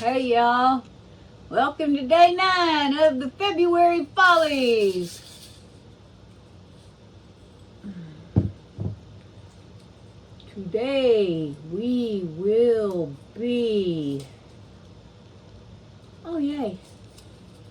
Hey y'all, welcome to day 9 of the February Follies. Today we will be,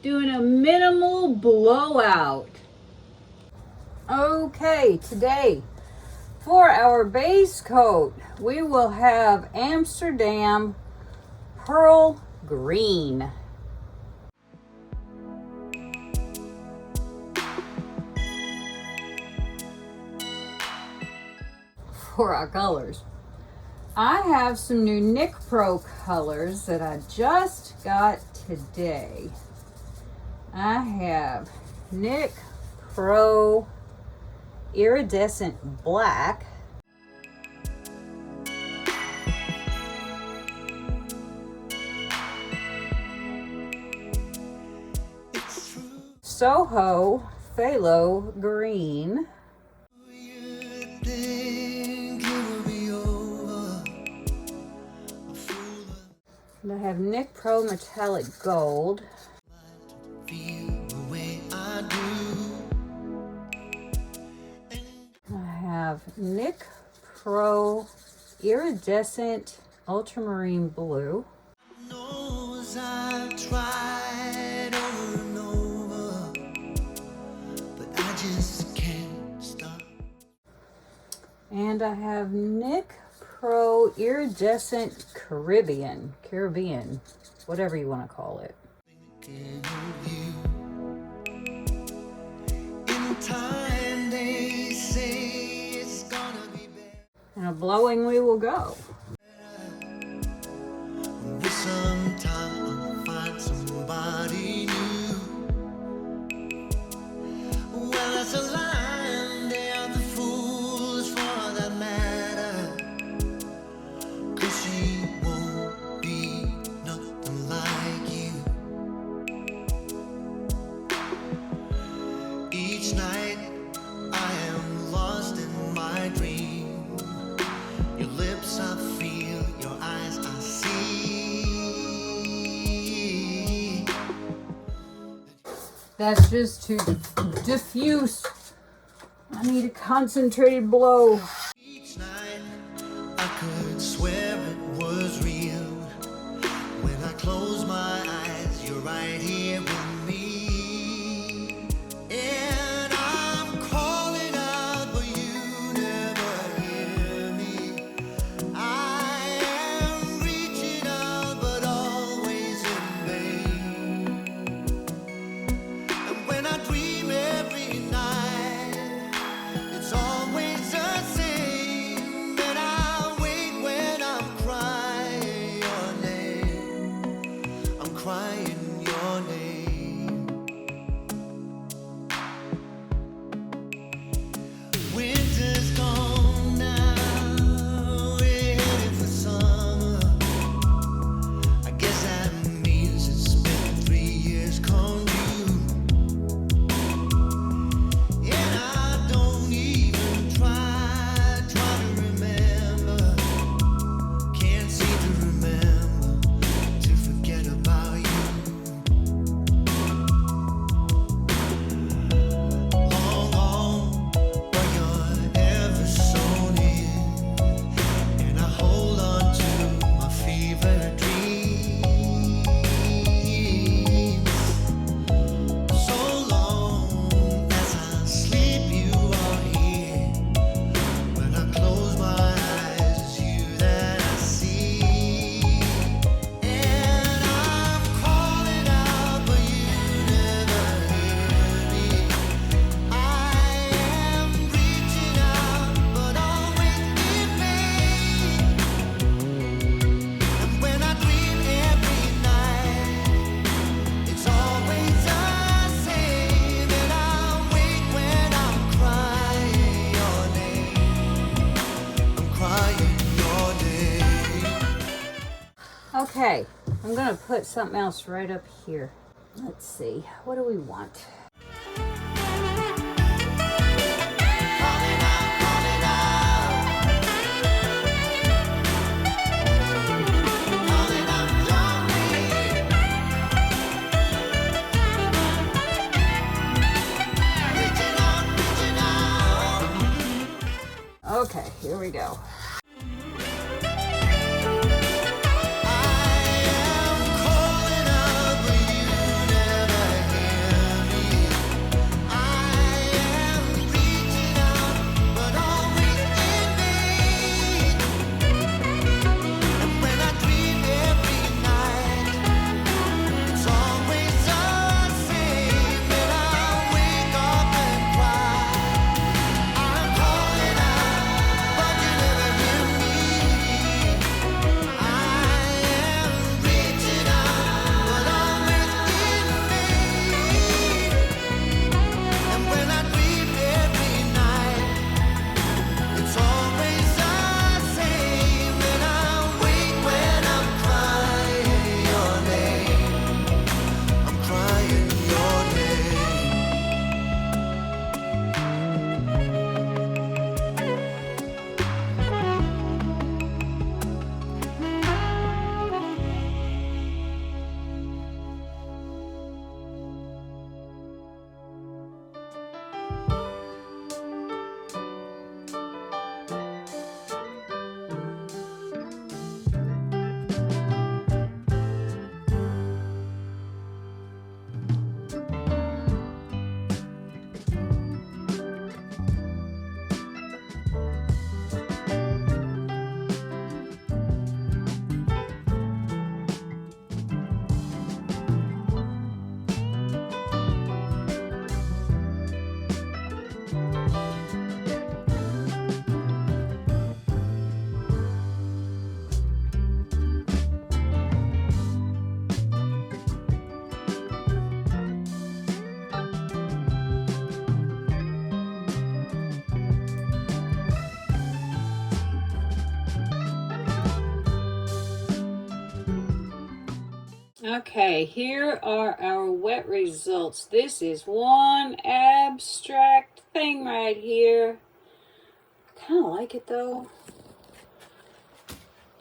doing a minimal blowout. Okay, today for our base coat, we will have Amsterdam Pearl Green. For our colors, I have some new Nick Pro colors that I just got today. I have Nick Pro Iridescent Black, Soho Phthalo Green, and I have Nick Pro Metallic Gold, I have Nick Pro Iridescent Ultramarine Blue, and I have Nick Pro Iridescent Caribbean, whatever you want to call it. And a blowing we will go. Sometime I'll find somebody new. Well, that's a line, they are the fools for that matter. 'Cause she won't be nothing like you. Each night I am lost in my dream. Your lips I feel, your eyes I see. That's just to diffuse. I need a concentrated blow. Each night I could swear it was real. When I close my eyes, you're right here with me. And I'm calling out, but you never hear me. I am reaching out, but always in vain. And when I dream every night, it's always the same. And I wait when I'm crying your name. I'm crying your name. Winter's gone now, we're headed for summer. I guess that means it's been 3 years come due. And I don't even try to remember. Can't seem to remember to forget about you. Long gone, but you're ever so near. And I hold on to my fever dreams. So long as I sleep, you are here. When I close my eyes, it's you that I see. And I'm calling out, but you never hear me. I am reaching out, but always in vain. And when I dream every night, it's always the same. And I wait when I'm crying your name. I'm crying your name. Okay, I'm gonna put something else right up here. Let's see, what do we want? Calling out, calling out. Calling out your name. here we go. Okay, here are our wet results. This is one abstract thing right here. I kind of like it though.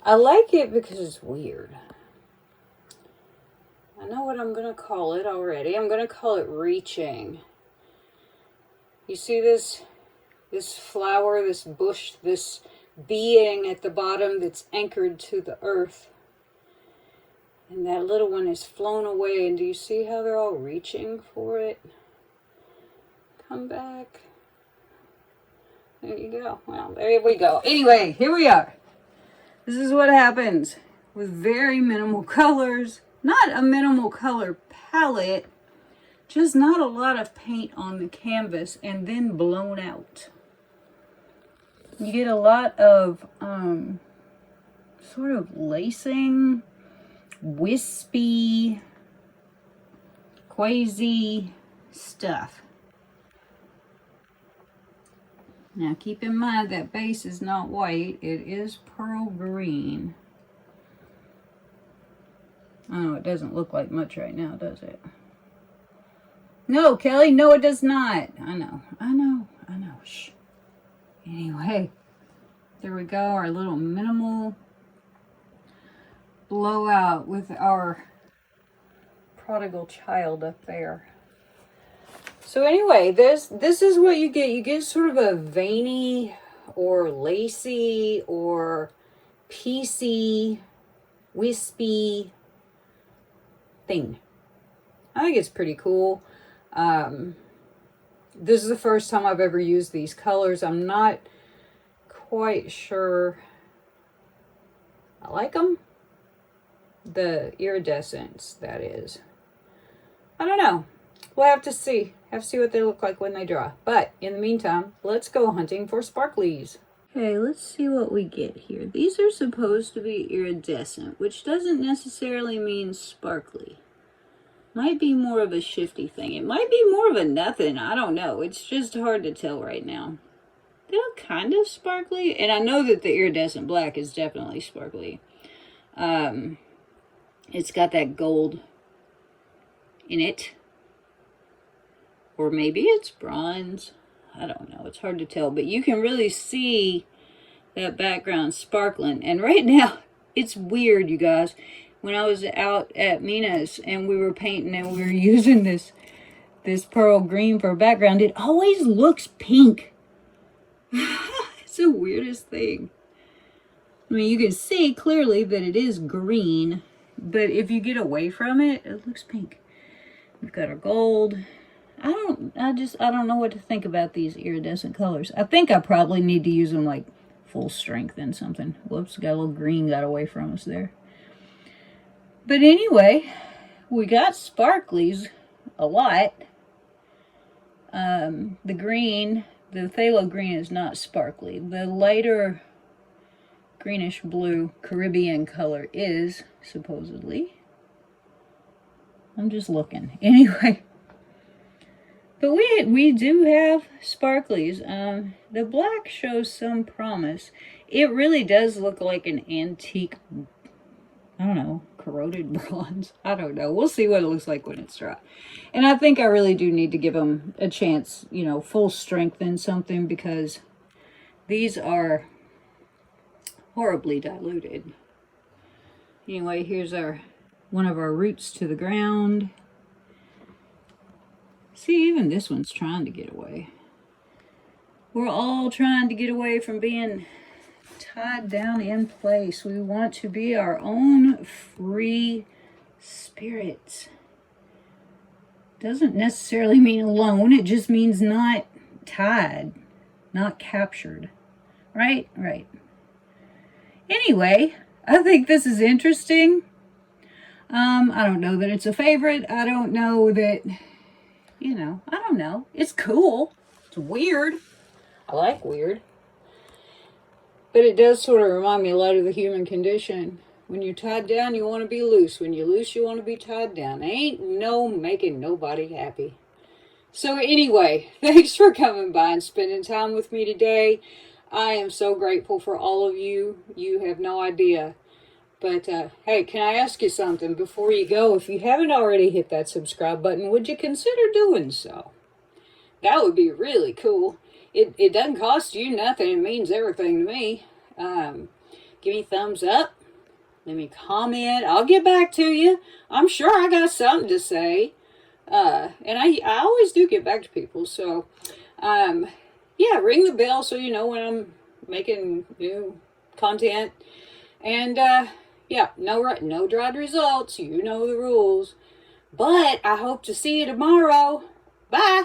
I like it because it's weird. I know what I'm going to call it already. I'm going to call it reaching. You see this flower, this bush, this being at the bottom that's anchored to the earth. And that little one is flown away. And do you see how they're all reaching for it? Come back. There you go. Well, there we go. Anyway, here we are. This is what happens with very minimal colors. Not a minimal color palette. Just not a lot of paint on the canvas and then blown out. You get a lot of sort of lacing, wispy, quasi stuff. Now keep in mind that base is not white, it is pearl green. Oh, it doesn't look like much right now, does it? No, Kelly, no it does not. I know. Shh. Anyway, there we go, our little minimal blowout with our prodigal child up there. So anyway, this is what you get. You get sort of a veiny or lacy or piecey, wispy thing. I think it's pretty cool. This is the first time I've ever used these colors. I'm not quite sure. I like them. The iridescence, that is. I don't know. We'll have to see. Have to see what they look like when they dry. But in the meantime, let's go hunting for sparklies. Okay, let's see what we get here. These are supposed to be iridescent, which doesn't necessarily mean sparkly. Might be more of a shifty thing. It might be more of a nothing. I don't know. It's just hard to tell right now. They look kind of sparkly. And I know that the iridescent black is definitely sparkly. It's got that gold in it. Or maybe it's bronze. I don't know. It's hard to tell. But you can really see that background sparkling. And right now, it's weird, you guys. When I was out at Mina's and we were painting and we were using this pearl green for a background, it always looks pink. It's the weirdest thing. I mean, you can see clearly that it is green, but if you get away from it, it looks pink. We've got our gold. I don't know what to think about these iridescent colors. I think I probably need to use them like full strength in something. Whoops, got a little green got away from us there. But anyway, we got sparklies a lot. The green, the phthalo green is not sparkly. The lighter greenish blue Caribbean color is, supposedly. I'm just looking. Anyway. But we do have sparklies. The black shows some promise. It really does look like an antique, I don't know, corroded bronze. I don't know. We'll see what it looks like when it's dry. And I think I really do need to give them a chance, you know, full strength in something, because these are horribly diluted. Anyway, here's one of our roots to the ground. See, even this one's trying to get away. We're all trying to get away from being tied down in place. We want to be our own free spirits. Doesn't necessarily mean alone. It just means not tied, not captured. Right? Right. Anyway, I think this is interesting. I don't know that it's a favorite. I don't know that... You know, I don't know. It's cool. It's weird. I like weird. But it does sort of remind me a lot of the human condition. When you're tied down, you want to be loose. When you're loose, you want to be tied down. Ain't no making nobody happy. So anyway, thanks for coming by and spending time with me today. I am so grateful for all of you. You have no idea. But, hey, can I ask you something before you go? If you haven't already hit that subscribe button, would you consider doing so? That would be really cool. It doesn't cost you nothing. It means everything to me. Give me a thumbs up. Let me comment. I'll get back to you. I'm sure I got something to say. And I always do get back to people. So, yeah, ring the bell so you know when I'm making new content. And, yeah, no dried results. You know the rules. But I hope to see you tomorrow. Bye.